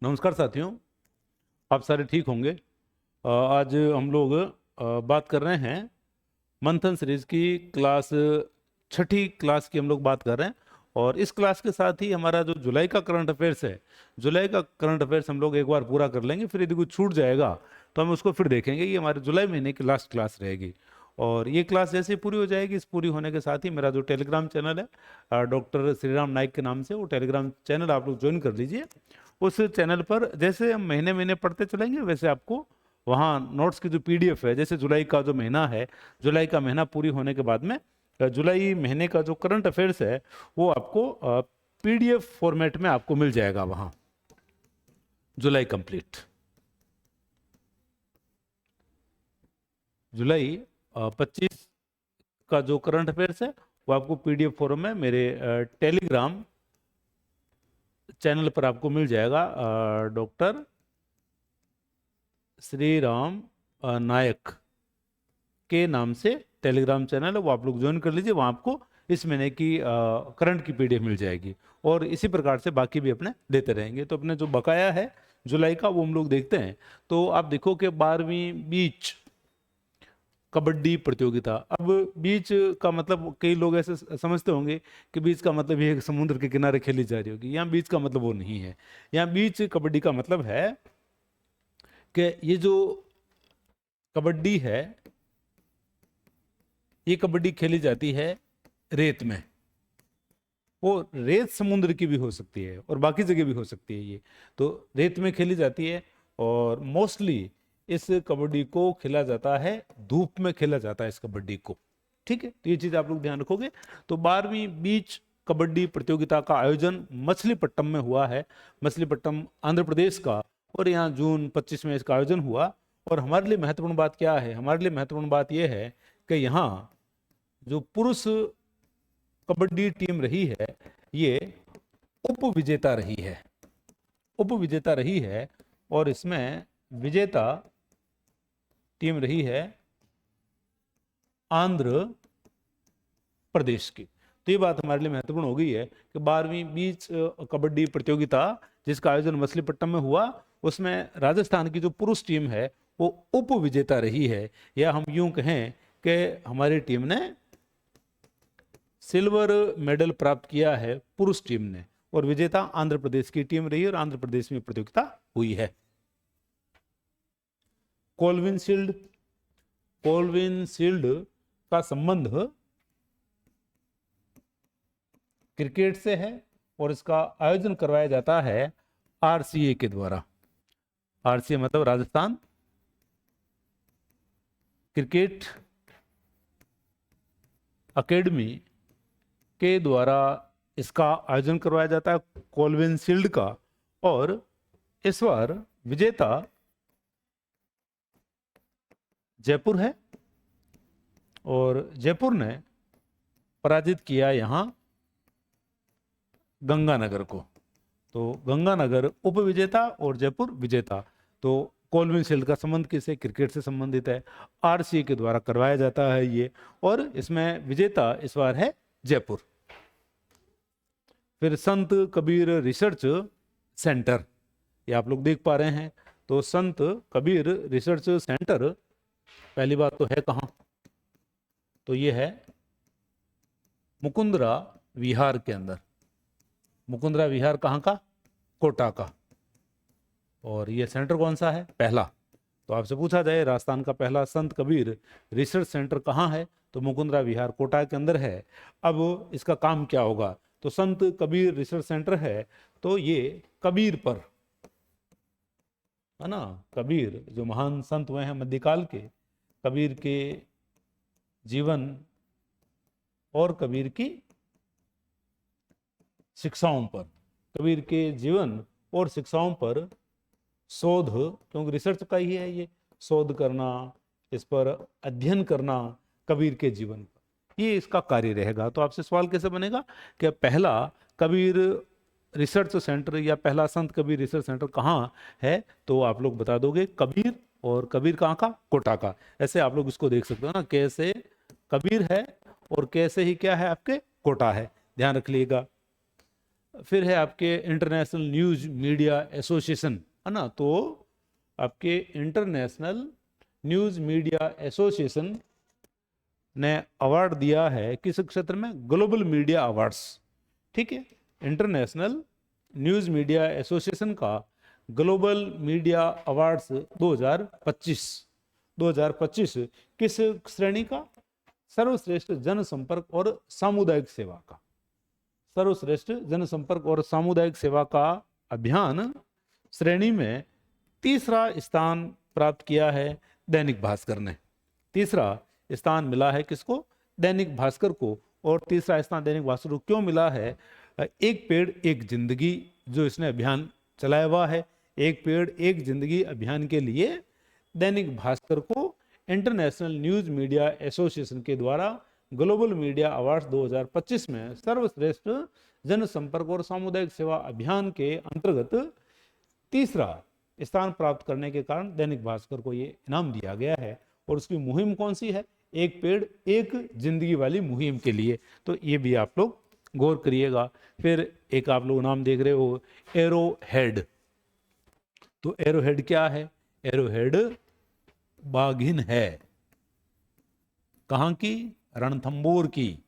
नमस्कार साथियों, आप सारे ठीक होंगे। आज हम लोग बात कर रहे हैं मंथन सीरीज की क्लास छठी क्लास की हम लोग बात कर रहे हैं। और इस क्लास के साथ ही हमारा जो जुलाई का करंट अफेयर्स है, जुलाई का करंट अफेयर्स हम लोग एक बार पूरा कर लेंगे। फिर यदि कुछ छूट जाएगा तो हम उसको फिर देखेंगे। ये हमारे जुलाई महीने की लास्ट क्लास रहेगी। और ये क्लास जैसे ही पूरी हो जाएगी, इस पूरी होने के साथ ही मेरा जो टेलीग्राम चैनल है डॉक्टर श्रीराम नाइक के नाम से, वो टेलीग्राम चैनल आप लोग ज्वाइन कर लीजिए। उस चैनल पर जैसे हम महीने महीने पढ़ते चलेंगे, वैसे आपको वहाँ नोट्स की जो पीडीएफ है, जैसे जुलाई का जो महीना है, जुलाई का महीना पूरी होने के बाद में जुलाई महीने का जो करंट अफेयर्स है वो आपको पीडीएफ फॉर्मेट में आपको मिल जाएगा वहाँ। जुलाई कंप्लीट, जुलाई 25 का जो करंट अफेयर्स है वो आपको पीडीएफ फॉर्म में मेरे टेलीग्राम चैनल पर आपको मिल जाएगा। डॉक्टर श्री राम नायक के नाम से टेलीग्राम चैनल है, वो आप लोग ज्वाइन कर लीजिए। वहाँ आपको इस महीने की करंट की पीडीएफ मिल जाएगी। और इसी प्रकार से बाकी भी अपने देते रहेंगे। तो अपने जो बकाया है जुलाई का वो हम लोग देखते हैं। तो आप देखो कि 12वीं बीच कबड्डी प्रतियोगिता। अब बीच का मतलब कई लोग ऐसे समझते होंगे कि बीच का मतलब ये समुद्र के किनारे खेली जा रही होगी। यहाँ बीच का मतलब वो नहीं है। यहाँ बीच कबड्डी का मतलब है कि ये जो कबड्डी है, ये कबड्डी खेली जाती है रेत में। वो रेत समुद्र की भी हो सकती है और बाकी जगह भी हो सकती है। ये तो रेत में खेली जाती है। और मोस्टली इस कबड्डी को खेला जाता है, धूप में खेला जाता है इस कबड्डी को। ठीक है, तो ये चीज आप लोग ध्यान रखोगे। तो 12वीं बीच कबड्डी प्रतियोगिता का आयोजन मछलीपट्टम में हुआ है, मछलीपट्टम आंध्र प्रदेश का। और यहाँ जून 25 में इसका आयोजन हुआ। और हमारे लिए महत्वपूर्ण बात क्या है? हमारे लिए महत्वपूर्ण बात यह है कि यहाँ जो पुरुष कबड्डी टीम रही है, ये उप विजेता रही है, उप विजेता रही है। और इसमें विजेता टीम रही है आंध्र प्रदेश की। तो ये बात हमारे लिए महत्वपूर्ण हो गई है कि 12वीं बीच कबड्डी प्रतियोगिता जिसका आयोजन मछलीपट्टम में हुआ, उसमें राजस्थान की जो पुरुष टीम है वो उप विजेता रही है। या हम यूं कहें कि हमारी टीम ने सिल्वर मेडल प्राप्त किया है, पुरुष टीम ने। और विजेता आंध्र प्रदेश की टीम रही है और आंध्र प्रदेश में प्रतियोगिता हुई है। कोलविन शील्ड, कोलविन शील्ड का संबंध क्रिकेट से है और इसका आयोजन करवाया जाता है आरसीए के द्वारा। आरसीए मतलब राजस्थान क्रिकेट अकेडमी के द्वारा इसका आयोजन करवाया जाता है, कोलविन शील्ड का। और इस बार विजेता जयपुर है और जयपुर ने पराजित किया यहां गंगानगर को। तो गंगानगर उप विजेता और जयपुर विजेता। तो कोलविन शील्ड का संबंध किससे? क्रिकेट से संबंधित है, आरसीए के द्वारा करवाया जाता है ये। और इसमें विजेता इस बार है जयपुर। फिर संत कबीर रिसर्च सेंटर, ये आप लोग देख पा रहे हैं। तो संत कबीर रिसर्च सेंटर पहली बात तो है कहाँ? तो ये है मुकुंदरा विहार के अंदर। मुकुंदरा विहार कहाँ का? कोटा का। और ये सेंटर कौन सा है? पहला। तो आपसे पूछा जाए राजस्थान का पहला संत कबीर रिसर्च सेंटर कहाँ है, तो मुकुंदरा विहार कोटा के अंदर है। अब इसका काम क्या होगा? तो संत कबीर रिसर्च सेंटर है तो ये कबीर पर, है ना, कबीर जो महान संत हुए हैं मध्यकाल के, कबीर के जीवन और कबीर की शिक्षाओं पर, कबीर के जीवन और शिक्षाओं पर शोध, क्योंकि रिसर्च का ही है ये, शोध करना, इस पर अध्ययन करना कबीर के जीवन पर, ये इसका कार्य रहेगा। तो आपसे सवाल कैसे बनेगा कि पहला कबीर रिसर्च सेंटर या पहला संत कबीर रिसर्च सेंटर कहाँ है? तो आप लोग बता दोगे कबीर, और कबीर कहाँ का? कोटा का। ऐसे आप लोग इसको देख सकते हो ना, कैसे कबीर है और कैसे ही क्या है आपके? कोटा है। ध्यान रख लीजिएगा। फिर है आपके इंटरनेशनल न्यूज मीडिया एसोसिएशन, है ना। तो आपके इंटरनेशनल न्यूज मीडिया एसोसिएशन ने अवार्ड दिया है किस क्षेत्र में, ग्लोबल मीडिया अवार्ड्स, ठीक है। इंटरनेशनल न्यूज मीडिया एसोसिएशन का ग्लोबल मीडिया अवार्ड्स 2025 किस श्रेणी का, सर्वश्रेष्ठ जनसंपर्क और सामुदायिक सेवा का, सर्वश्रेष्ठ जनसंपर्क और सामुदायिक सेवा का अभियान श्रेणी में तीसरा स्थान प्राप्त किया है दैनिक भास्कर ने। तीसरा स्थान मिला है किसको, दैनिक भास्कर को। और तीसरा स्थान दैनिक भास्कर को क्यों मिला है, एक पेड़ एक जिंदगी जो इसने अभियान चलाया हुआ है, एक पेड़ एक जिंदगी अभियान के लिए दैनिक भास्कर को इंटरनेशनल न्यूज मीडिया एसोसिएशन के द्वारा ग्लोबल मीडिया अवार्ड्स 2025 में सर्वश्रेष्ठ जनसंपर्क और सामुदायिक सेवा अभियान के अंतर्गत तीसरा स्थान प्राप्त करने के कारण दैनिक भास्कर को ये इनाम दिया गया है। और उसकी मुहिम कौन सी है, एक पेड़ एक जिंदगी वाली मुहिम के लिए। तो ये भी आप लोग गौर करिएगा। फिर एक आप लोग नाम देख रहे हो एरो हेड। तो एरो हेड क्या है, एरो हेड बाघिन है, कहाँ की, रणथंबोर की।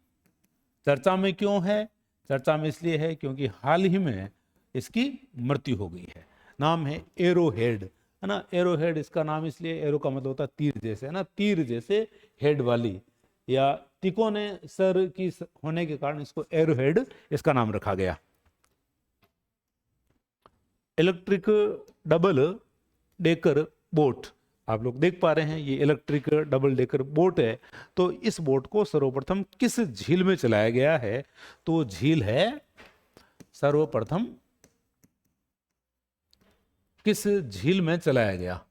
चर्चा में क्यों है, चर्चा में इसलिए है क्योंकि हाल ही में इसकी मृत्यु हो गई है। नाम है एरो हेड, है ना। एरो हेड इसका नाम इसलिए, एरो का मतलब होता है तीर जैसे, है ना, तीर जैसे हेड वाली, या तिकोने सर की होने के कारण इसको एरो हेड इसका नाम रखा गया। इलेक्ट्रिक डबल डेकर बोट आप लोग देख पा रहे हैं, ये इलेक्ट्रिक डबल डेकर बोट है। तो इस बोट को सर्वप्रथम किस झील में चलाया गया है, तो झील है सर्वप्रथम किस झील में चलाया गया,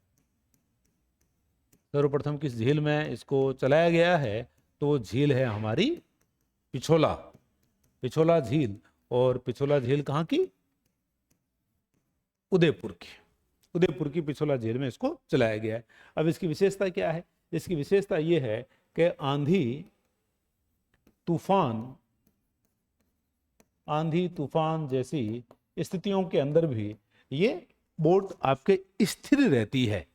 सर्वप्रथम किस झील में इसको चलाया गया है, तो झील है हमारी पिछोला, पिछोला झील। और पिछोला झील कहाँ की, उदयपुर की, उदयपुर की पिछोला झील में इसको चलाया गया है। अब इसकी विशेषता क्या है, इसकी विशेषता ये है कि आंधी तूफान जैसी स्थितियों के अंदर भी ये बोट आपके स्थिर रहती है,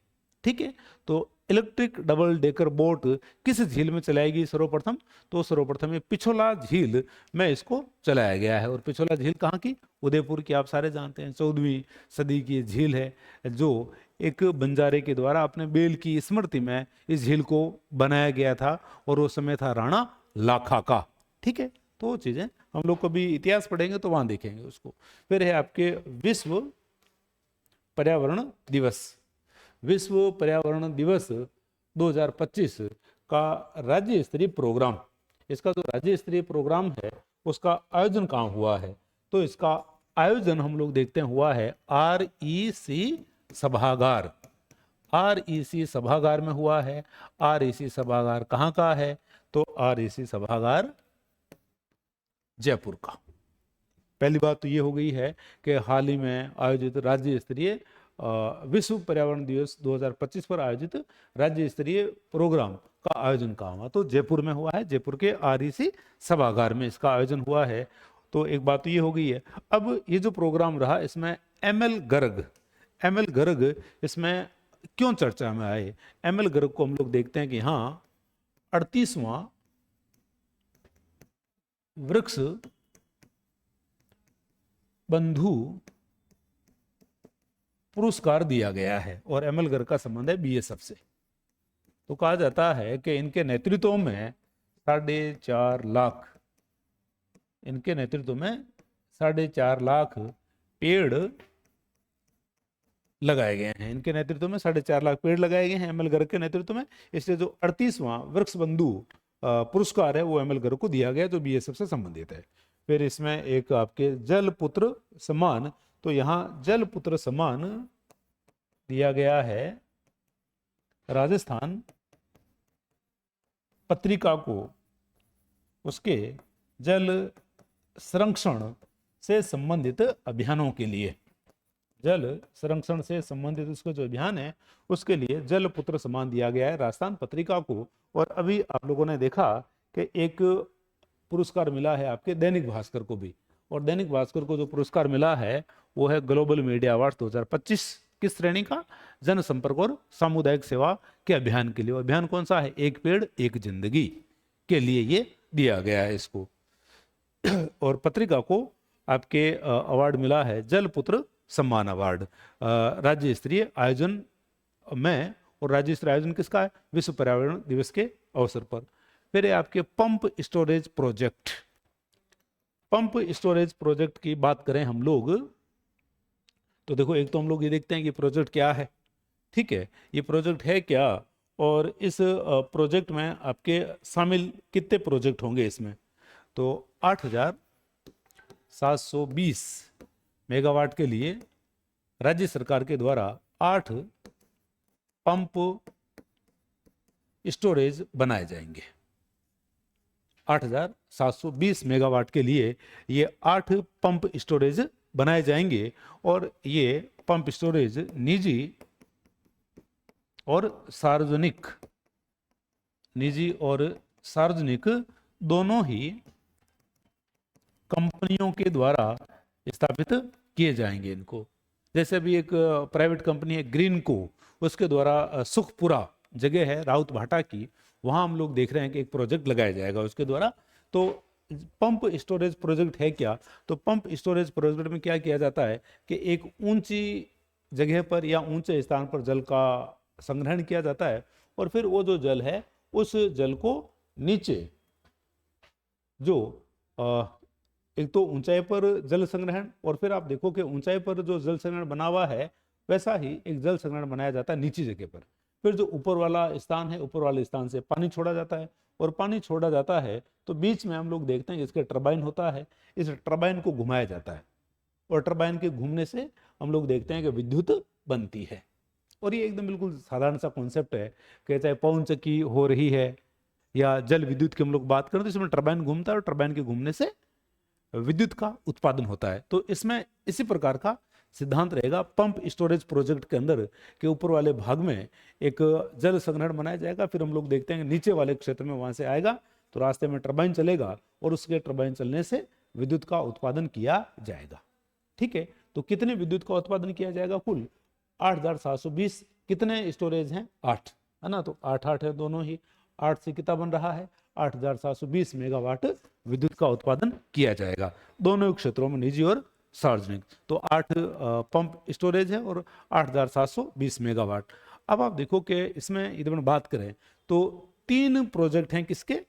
ठीक है। तो इलेक्ट्रिक डबल डेकर बोट किस झील में चलाएगी सर्वप्रथम, तो सर्वप्रथम ये पिछोला झील में इसको चलाया गया है। और पिछोला झील कहाँ की, उदयपुर की, आप सारे जानते हैं। 14वीं सदी की झील है, जो एक बंजारे के द्वारा अपने बेल की स्मृति में इस झील को बनाया गया था, और वो समय था राणा लाखा का, ठीक है। तो वो चीजें हम लोग कभी इतिहास पढ़ेंगे तो वहां देखेंगे उसको। फिर है आपके विश्व पर्यावरण दिवस। विश्व पर्यावरण दिवस 2025 का राज्य स्तरीय प्रोग्राम, इसका जो राज्य स्तरीय प्रोग्राम है उसका आयोजन कहाँ हुआ है, तो इसका आयोजन हम लोग देखते हैं हुआ है REC सभागार, REC सभागार में हुआ है। REC सभागार कहाँ का है, तो REC सभागार जयपुर का। पहली बात तो ये हो गई है कि हाल ही में आयोजित राज्य स्तरीय विश्व पर्यावरण दिवस 2025 पर आयोजित राज्य स्तरीय प्रोग्राम का आयोजन कहाँ हुआ, तो जयपुर में हुआ है। जयपुर के REC सभागार में इसका आयोजन हुआ है। तो एक बात तो ये हो गई है। अब ये जो प्रोग्राम रहा, इसमें ML गर्ग इसमें क्यों चर्चा में आए। ML गर्ग को हम लोग देखते हैं कि हाँ 38वां वृक्ष बंधु पुरस्कार दिया गया है, और ML गर्ग का संबंध है BSF से। तो कहा जाता है कि इनके नेतृत्व में 4.5 लाख, इनके नेतृत्व में 4.5 लाख पेड़ लगाए गए हैं। इनके नेतृत्व में 4.5 लाख पेड़ लगाए गए हैं ML गर्ग के नेतृत्व में। इसलिए जो 38वां वृक्ष बंधु पुरस्कार है वो ML गर्ग को दिया गया, जो BSF से संबंधित है। फिर इसमें एक आपके जल पुत्र सम्मान, तो यहाँ जल पुत्र सम्मान दिया गया है राजस्थान पत्रिका को, उसके जल संरक्षण से संबंधित अभियानों के लिए, जल संरक्षण से संबंधित उसका जो अभियान है उसके लिए जल पुत्र सम्मान दिया गया है राजस्थान पत्रिका को। और अभी आप लोगों ने देखा कि एक पुरस्कार मिला है आपके दैनिक भास्कर को भी, और दैनिक भास्कर को जो पुरस्कार मिला है वो है ग्लोबल मीडिया अवार्ड 2025। किस श्रेणी का? जनसंपर्क और सामुदायिक सेवा के अभियान के लिए। अभियान कौन सा है? एक पेड़ एक जिंदगी के लिए ये दिया गया है इसको। और पत्रिका को आपके अवार्ड मिला है जल पुत्र सम्मान अवार्ड राज्य स्तरीय आयोजन में। और राज्य स्तरीय आयोजन किसका है? विश्व पर्यावरण दिवस के अवसर पर। फिर आपके pump storage project. Pump storage project की बात करें हम लोग तो देखो, एक तो हम लोग ये देखते हैं कि प्रोजेक्ट क्या है, ठीक है, ये प्रोजेक्ट है क्या, और इस प्रोजेक्ट में आपके शामिल कितने प्रोजेक्ट होंगे इसमें। तो 8,720 मेगावाट के लिए राज्य सरकार के द्वारा 8 पंप स्टोरेज बनाए जाएंगे। 8,720 मेगावाट के लिए ये 8 पंप स्टोरेज बनाए जाएंगे। और ये पंप स्टोरेज निजी और सार्वजनिक दोनों ही कंपनियों के द्वारा स्थापित किए जाएंगे इनको। जैसे अभी एक प्राइवेट कंपनी है ग्रीनको, उसके द्वारा सुखपुरा जगह है राउत भाटा की, वहां हम लोग देख रहे हैं कि एक प्रोजेक्ट लगाया जाएगा उसके द्वारा। तो पंप स्टोरेज प्रोजेक्ट है क्या? तो पंप स्टोरेज प्रोजेक्ट में क्या किया जाता है कि एक ऊंची जगह पर या ऊंचे स्थान पर जल का संग्रहण किया जाता है, और फिर वो जो जल है उस जल को नीचे जो एक तो ऊंचाई पर जल संग्रहण, और फिर आप देखो कि ऊंचाई पर जो जल संग्रहण बना हुआ है वैसा ही एक जल संग्रहण बनाया जाता है नीची जगह पर। फिर जो ऊपर वाला स्थान है, ऊपर वाले स्थान से पानी छोड़ा जाता है, और पानी छोड़ा जाता है तो बीच में हम लोग देखते हैं कि इसका टरबाइन होता है। इस टरबाइन को घुमाया जाता है, और टरबाइन के घूमने से हम लोग देखते हैं कि विद्युत बनती है। और ये एकदम बिल्कुल साधारण सा कॉन्सेप्ट है कि चाहे पवन चक्की हो रही है या जल विद्युत की हम लोग बात करें तो इसमें टरबाइन घूमता है, और टरबाइन के घूमने से विद्युत का उत्पादन होता है। तो इसमें इसी प्रकार का सिद्धांत रहेगा पंप स्टोरेज प्रोजेक्ट के अंदर के ऊपर वाले भाग में एक जल संग्रहण बनाया जाएगा। फिर हम लोग देखते हैं कि नीचे वाले क्षेत्र में वहां से आएगा तो रास्ते में टरबाइन चलेगा, और उसके टरबाइन चलने से विद्युत का उत्पादन किया जाएगा। ठीक है, तो कितने विद्युत का उत्पादन किया जाएगा? कुल 8,720। कितने स्टोरेज हैं? 8 है ना, तो 8 है दोनों ही। 8 से कितना बन रहा है? 8,720 मेगावाट विद्युत का उत्पादन किया जाएगा दोनों क्षेत्रों में, निजी और सार्वजनिक। तो 8 पंप स्टोरेज है और 8,720 मेगावाट। अब आप देखो कि इसमें यदि बात करें तो 3 प्रोजेक्ट हैं। किसके?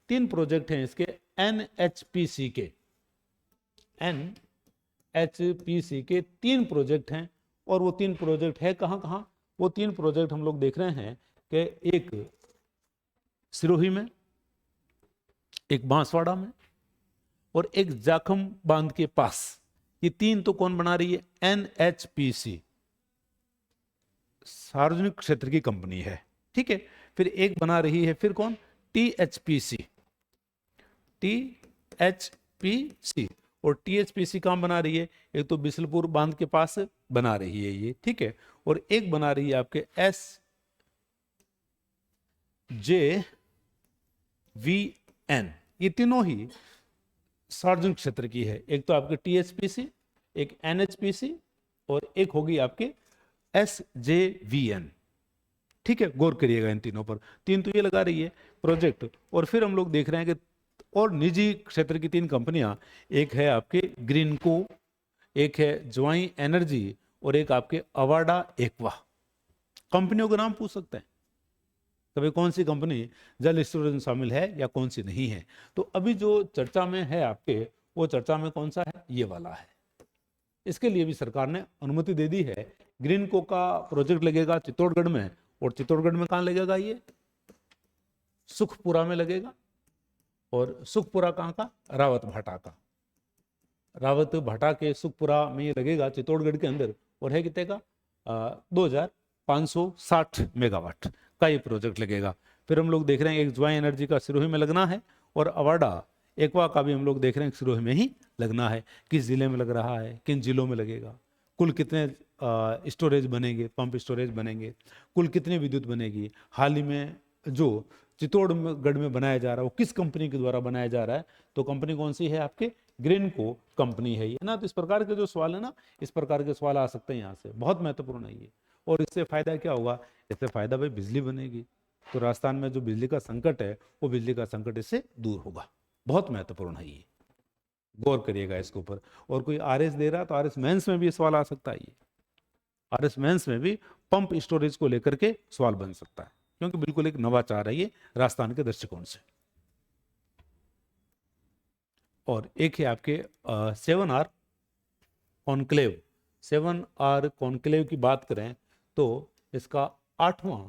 3 प्रोजेक्ट हैं इसके NHPC के। NHPC के 3 प्रोजेक्ट हैं, और वो 3 प्रोजेक्ट है कहाँ कहाँ? वो 3 प्रोजेक्ट हम लोग देख रहे हैं कि एक सिरोही में, एक बांसवाड़ा में, और एक जाखम बांध के पास। ये 3 तो कौन बना रही है? NHPC, सार्वजनिक क्षेत्र की कंपनी है। ठीक है, फिर एक बना रही है, फिर कौन? THPC। और THPC कहाँ बना रही है? एक तो बिसलपुर बांध के पास बना रही है ये, ठीक है, और एक बना रही है आपके SJVN। ये तीनों ही सार्वजनिक क्षेत्र की है। एक तो आपके THPC, एक NHPC, और एक होगी आपके SJVN। ठीक है, गौर करिएगा इन तीनों पर। 3 तो ये लगा रही है प्रोजेक्ट, और फिर हम लोग देख रहे हैं कि और निजी क्षेत्र की 3 कंपनियां, एक है आपके ग्रीनको, एक है ज्वाई एनर्जी, और एक आपके अवाडा एक्वा। कंपनियों का नाम पूछ सकते हैं कभी कौन सी कंपनी जल स्टोरेज में शामिल है या कौन सी नहीं है। तो अभी जो चर्चा में है आपके, वो चर्चा में कौन सा है? ये वाला है। इसके लिए भी सरकार ने अनुमति दे दी है। ग्रीनको का प्रोजेक्ट लगेगा चित्तौड़गढ़ में, और चित्तौड़गढ़ में कहाँ लगेगा? ये सुखपुरा में लगेगा। और सुखपुरा कहाँ का? रावत भाटा का। रावत भाटा के सुखपुरा में ये लगेगा चित्तौड़गढ़ के अंदर, और है कितने का? 2,560 मेगावाट का ये प्रोजेक्ट लगेगा। फिर हम लोग देख रहे हैं एक ज्वाई एनर्जी का सिरोही में लगना है, और अवाडा एक्वा का भी हम लोग देख रहे हैं सिरोही में ही लगना है। किस जिले में लग रहा है, किन जिलों में लगेगा, कुल कितने स्टोरेज बनेंगे, पंप स्टोरेज बनेंगे, कुल कितनी विद्युत बनेगी, हाल ही में जो चित्तौड़गढ़ में बनाया जा रहा है वो किस कंपनी के द्वारा बनाया जा रहा है। तो कंपनी कौन सी है? आपके ग्रीनको कंपनी है ये ना। तो इस प्रकार के जो सवाल है ना, इस प्रकार के सवाल आ सकते हैं यहाँ से, बहुत महत्वपूर्ण है ये। और इससे फायदा क्या होगा? इससे फायदा भाई बिजली बनेगी, तो राजस्थान में जो बिजली का संकट है वो बिजली का संकट इससे दूर होगा। बहुत महत्वपूर्ण है ये, गौर करिएगा इसके ऊपर। और कोई आरएस दे रहा तो आरएस मेंस में भी सवाल आ सकता है ये, आरएस मेंस में भी पंप स्टोरेज को लेकर के सवाल बन सकता है, क्योंकि बिल्कुल एक नवाचार है ये राजस्थान के दृष्टिकोण से। और एक है आपके 7R कॉन्क्लेव। 7R कॉन्क्लेव की बात करें तो इसका 8वां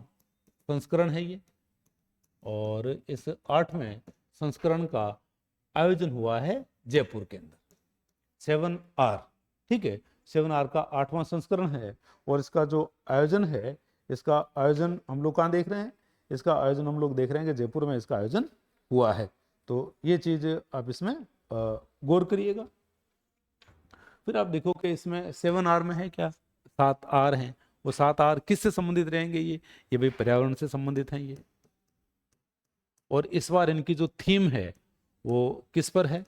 संस्करण है ये, और इस 8वें संस्करण का आयोजन हुआ है जयपुर के अंदर। 7R, ठीक है, 7R का 8वां संस्करण है। और इसका जो आयोजन है, इसका आयोजन हम लोग कहाँ देख रहे हैं? इसका आयोजन हम लोग देख रहे हैं कि जयपुर में इसका आयोजन हुआ है। तो ये चीज आप इसमें गौर करिएगा। फिर आप देखो कि इसमें 7R में है क्या, 7R हैं। वो 7R किससे संबंधित रहेंगे? ये भाई पर्यावरण से संबंधित हैं ये। और इस बार इनकी जो थीम है वो किस पर है?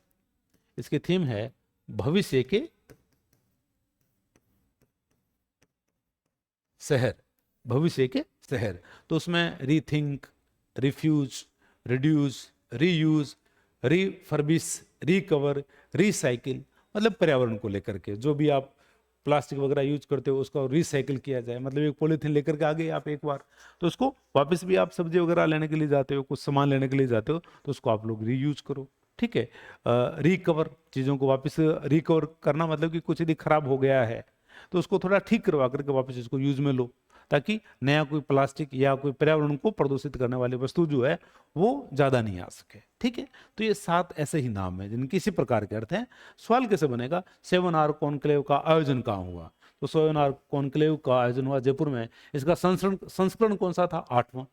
इसकी थीम है भविष्य के शहर, भविष्य के शहर। तो उसमें rethink, refuse, reduce, reuse, refurbish, recover, recycle, मतलब पर्यावरण को लेकर के जो भी आप प्लास्टिक वगैरह यूज करते हो उसका रिसाइकिल किया जाए। मतलब एक पॉलीथीन लेकर के आ गए आप एक बार, तो उसको वापस भी आप सब्जी वगैरह लेने के लिए जाते हो, कुछ सामान लेने के लिए जाते हो, तो उसको आप लोग रीयूज करो, ठीक है। रिकवर, चीज़ों को वापस रिकवर करना, मतलब कि कुछ यदि खराब हो गया है तो उसको थोड़ा ठीक करवा करके वापस इसको यूज में लो, ताकि नया कोई प्लास्टिक या कोई पर्यावरण को प्रदूषित करने वाली वस्तु जो है वो ज्यादा नहीं आ सके, ठीक है। तो ये 7 ऐसे ही नाम है जिनके इसी प्रकार के अर्थ हैं। सवाल कैसे बनेगा? 7R कॉन्क्लेव का आयोजन कहाँ हुआ? तो 7R कॉन्क्लेव का आयोजन हुआ जयपुर में। इसका संस्करण कौन सा था? 8वां।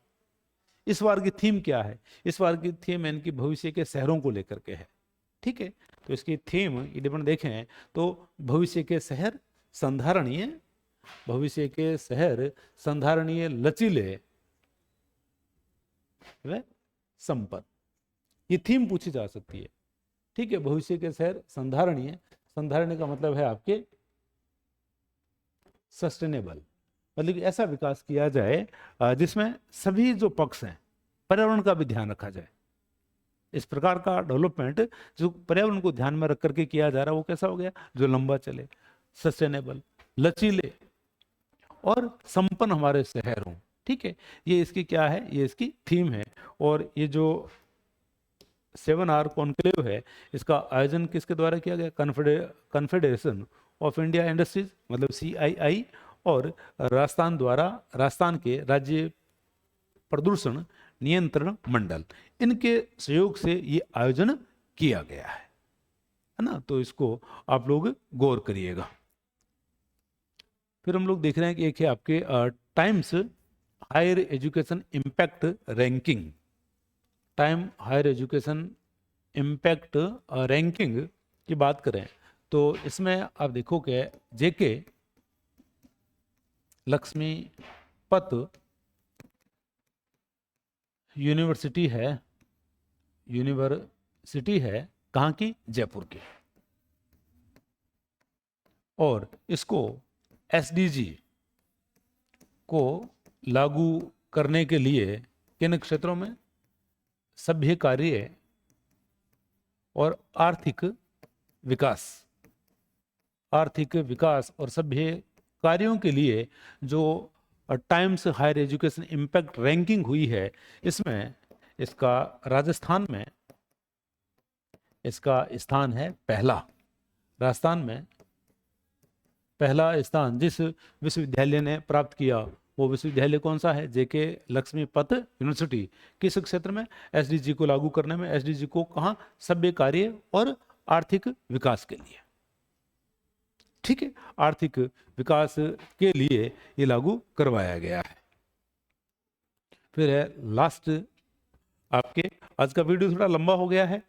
इस बार की थीम क्या है? इस बार की थीम इनकी भविष्य के शहरों को लेकर के है, ठीक है। तो इसकी थीम यदि अपन देखें तो भविष्य के शहर संधारणीय, भविष्य के शहर संधारणीय, लचीले व संपन्न, ये थीम पूछी जा सकती है, ठीक है। भविष्य के शहर संधारणीय, संधारणीय का मतलब है आपके सस्टेनेबल, मतलब ऐसा विकास किया जाए जिसमें सभी जो पक्ष हैं पर्यावरण का भी ध्यान रखा जाए। इस प्रकार का डेवलपमेंट जो पर्यावरण को ध्यान में रख करके किया जा रहा है वो कैसा हो गया? जो लंबा चले, सस्टेनेबल, लचीले और संपन्न हमारे शहर हों, ठीक है। ये इसकी क्या है? ये इसकी थीम है। और ये जो 7R कॉन्क्लेव है इसका आयोजन किसके द्वारा किया गया? कन्फेडरेशन ऑफ इंडिया इंडस्ट्रीज, मतलब CII, और राजस्थान द्वारा, राजस्थान के राज्य प्रदूषण नियंत्रण मंडल, इनके सहयोग से ये आयोजन किया गया है ना। तो इसको आप लोग गौर करिएगा। फिर हम लोग देख रहे हैं कि एक है आपके times higher education impact ranking. Time higher education impact ranking की बात करें तो इसमें आप देखो कि JK लक्ष्मीपत यूनिवर्सिटी है कहाँ की? जयपुर की। और इसको SDG को लागू करने के लिए किन क्षेत्रों में? सभ्य कार्य और आर्थिक विकास, आर्थिक विकास और सभ्य कार्यों के लिए जो times higher education impact ranking हुई है, इसमें इसका राजस्थान में इसका स्थान है पहला। राजस्थान में पहला स्थान जिस विश्वविद्यालय ने प्राप्त किया वो विश्वविद्यालय कौन सा है? JK Lakshmipat university. किस क्षेत्र में? SDG को लागू करने में। SDG को कहाँ? सभ्य कार्य और आर्थिक विकास के लिए, ठीक है। आर्थिक विकास के लिए ये लागू करवाया गया है। फिर है लास्ट आपके, आज का वीडियो थोड़ा लंबा हो गया है,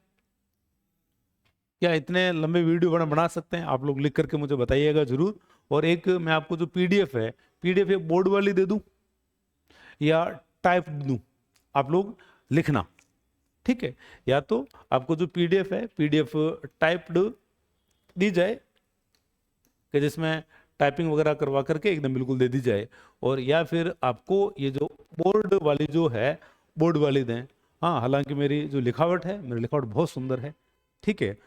क्या इतने लंबे वीडियो बना सकते हैं? आप लोग लिख करके मुझे बताइएगा जरूर। और एक मैं आपको जो PDF है, PDF एक बोर्ड वाली दे दूं या टाइप दूं, आप लोग लिखना, ठीक है, या तो आपको जो पीडीएफ है, पीडीएफ टाइप्ड दी जाए कि जिसमें टाइपिंग वगैरह करवा करके एकदम बिल्कुल दे दी जाए, और या फिर आपको ये जो बोर्ड वाली जो है बोर्ड वाली दें। हाँ, हालांकि मेरी जो लिखावट है, मेरी लिखावट बहुत सुंदर है, ठीक है,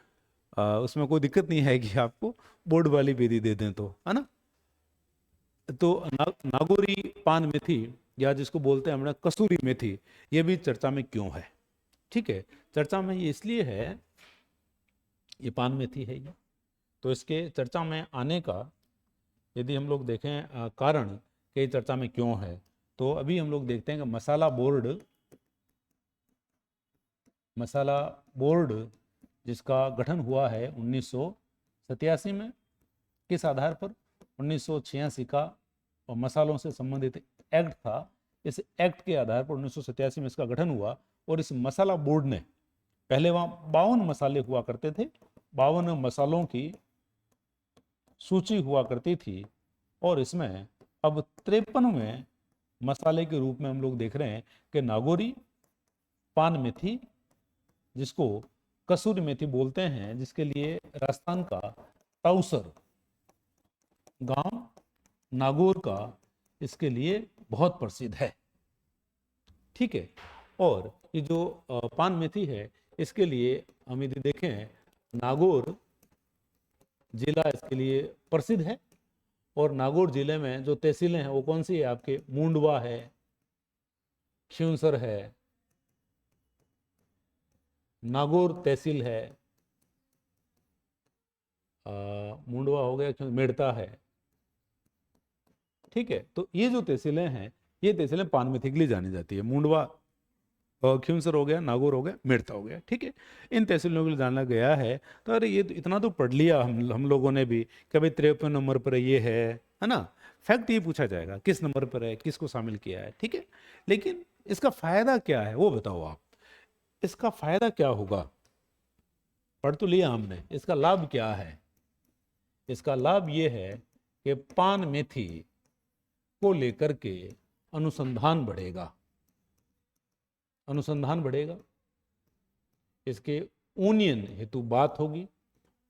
उसमें कोई दिक्कत नहीं है कि आपको बोर्ड वाली भी दे दें तो, है ना। तो नागौरी पान मेथी, या जिसको बोलते हैं हमने कसूरी मेथी, ये भी चर्चा में क्यों है? ठीक है, चर्चा में ये इसलिए है, ये पान मेथी है ये, तो इसके चर्चा में आने का यदि हम लोग देखें कारण कि चर्चा में क्यों है, तो अभी हम लोग देखते हैं कि मसाला बोर्ड जिसका गठन हुआ है 1987 में, किस आधार पर? 1986 का मसालों से संबंधित एक्ट था, इस एक्ट के आधार पर 1987 में इसका गठन हुआ। और इस मसाला बोर्ड ने, पहले वहाँ 52 मसाले हुआ करते थे, 52 मसालों की सूची हुआ करती थी, और इसमें अब 53वें मसाले के रूप में हम लोग देख रहे हैं कि नागौरी पान मेथी, जिसको कसूरी मेथी बोलते हैं, जिसके लिए राजस्थान का तौसर गांव नागौर का इसके लिए बहुत प्रसिद्ध है, ठीक है। और ये जो पान मेथी है, इसके लिए हम यदि देखें, नागौर जिला इसके लिए प्रसिद्ध है, और नागौर जिले में जो तहसीलें हैं वो कौन सी है आपके? मुंडवा है, खियूंसर है, नागौर तहसील है, मुंडवा हो गया, मेड़ता है, ठीक है। तो ये जो तहसीलें हैं, ये तहसीलें पान मेथी के लिए जानी जाती है। मुंडवा, खियूंसर हो गया, नागौर हो गया, मेड़ता हो गया, ठीक है। इन तहसीलों के लिए जाना गया है। तो अरे ये तो इतना तो पढ़ लिया हम लोगों ने भी कि भाई 53 नंबर पर ये है ना। फैक्ट ये पूछा जाएगा किस नंबर पर है, किसको शामिल किया है, ठीक है। लेकिन इसका फायदा क्या है वो बताओ आप, इसका फायदा क्या होगा? पढ़ तो लिया हमने, इसका लाभ क्या है? इसका लाभ ये है कि पान मेथी को लेकर के अनुसंधान बढ़ेगा, अनुसंधान बढ़ेगा, इसके यूनियन हेतु बात होगी,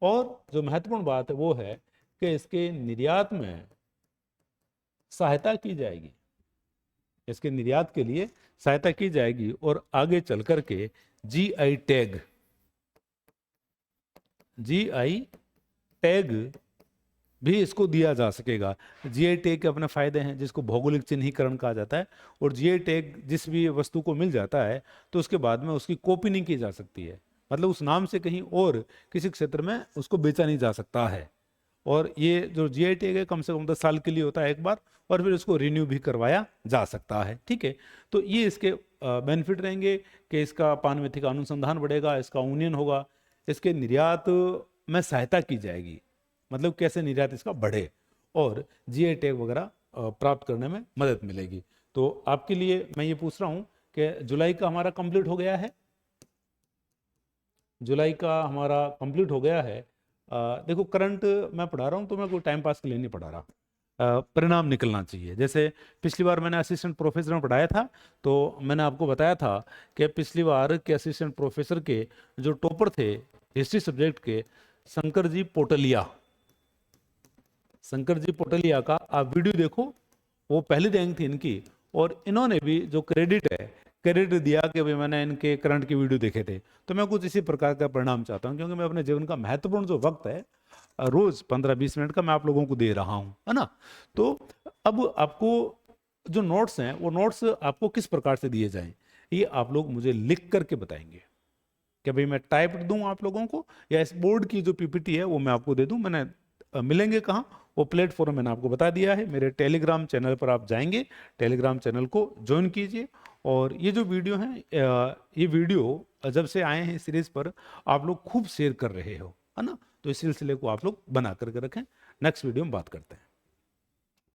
और जो महत्वपूर्ण बात है वो है कि इसके निर्यात में सहायता की जाएगी, इसके निर्यात के लिए सहायता की जाएगी, और आगे चल कर के जीआई टैग भी इसको दिया जा सकेगा। जीआई टैग के अपने फायदे हैं, जिसको भौगोलिक चिन्हीकरण कहा जाता है, और जीआई टैग जिस भी वस्तु को मिल जाता है तो उसके बाद में उसकी कॉपी नहीं की जा सकती है, मतलब उस नाम से कहीं और किसी क्षेत्र में उसको बेचा नहीं जा सकता है। और ये जो जीआई टैग है कम से कम 10 साल के लिए होता है एक बार, और फिर उसको रिन्यू भी करवाया जा सकता है, ठीक है। तो ये इसके बेनिफिट रहेंगे कि इसका पान मेथी का अनुसंधान बढ़ेगा, इसका यूनियन होगा, इसके निर्यात में सहायता की जाएगी, मतलब कैसे निर्यात इसका बढ़े, और जीआई टैग वगैरह प्राप्त करने में मदद मिलेगी। तो आपके लिए मैं ये पूछ रहा हूँ कि जुलाई का हमारा कंप्लीट हो गया है, जुलाई का हमारा कंप्लीट हो गया है। देखो करंट मैं पढ़ा रहा हूँ तो मैं कोई टाइम पास के लिए नहीं पढ़ा रहा, परिणाम निकलना चाहिए। जैसे पिछली बार मैंने असिस्टेंट प्रोफेसर में पढ़ाया था, तो मैंने आपको बताया था कि पिछली बार के असिस्टेंट प्रोफेसर के जो टॉपर थे हिस्ट्री सब्जेक्ट के, शंकर जी पोटलिया का आप वीडियो देखो, वो पहली रैंक थी इनकी, और इन्होंने भी जो क्रेडिट है, क्रेडिट दिया कि भाई मैंने इनके करंट के वीडियो देखे थे। तो मैं कुछ इसी प्रकार का परिणाम चाहता हूँ, क्योंकि मैं अपने जीवन का महत्वपूर्ण जो वक्त है रोज 15-20 मिनट का मैं आप लोगों को दे रहा हूँ, है ना। तो अब आपको जो नोट्स हैं वो नोट्स आपको किस प्रकार से दिए जाएं, ये आप लोग मुझे लिख करके बताएंगे कि भाई मैं टाइप दूं आप लोगों को, या इस बोर्ड की जो पीपीटी है वो मैं आपको दे दूं। मैंने मिलेंगे कहाँ, वो प्लेटफॉर्म मैंने आपको बता दिया है, मेरे टेलीग्राम चैनल पर आप जाएंगे, टेलीग्राम चैनल को ज्वाइन कीजिए। और ये जो वीडियो है, ये वीडियो जब से आए हैं सीरीज पर आप लोग खूब शेयर कर रहे हो, है ना। तो इस सिलसिले को आप लोग बना करके रखें। नेक्स्ट वीडियो में बात करते हैं।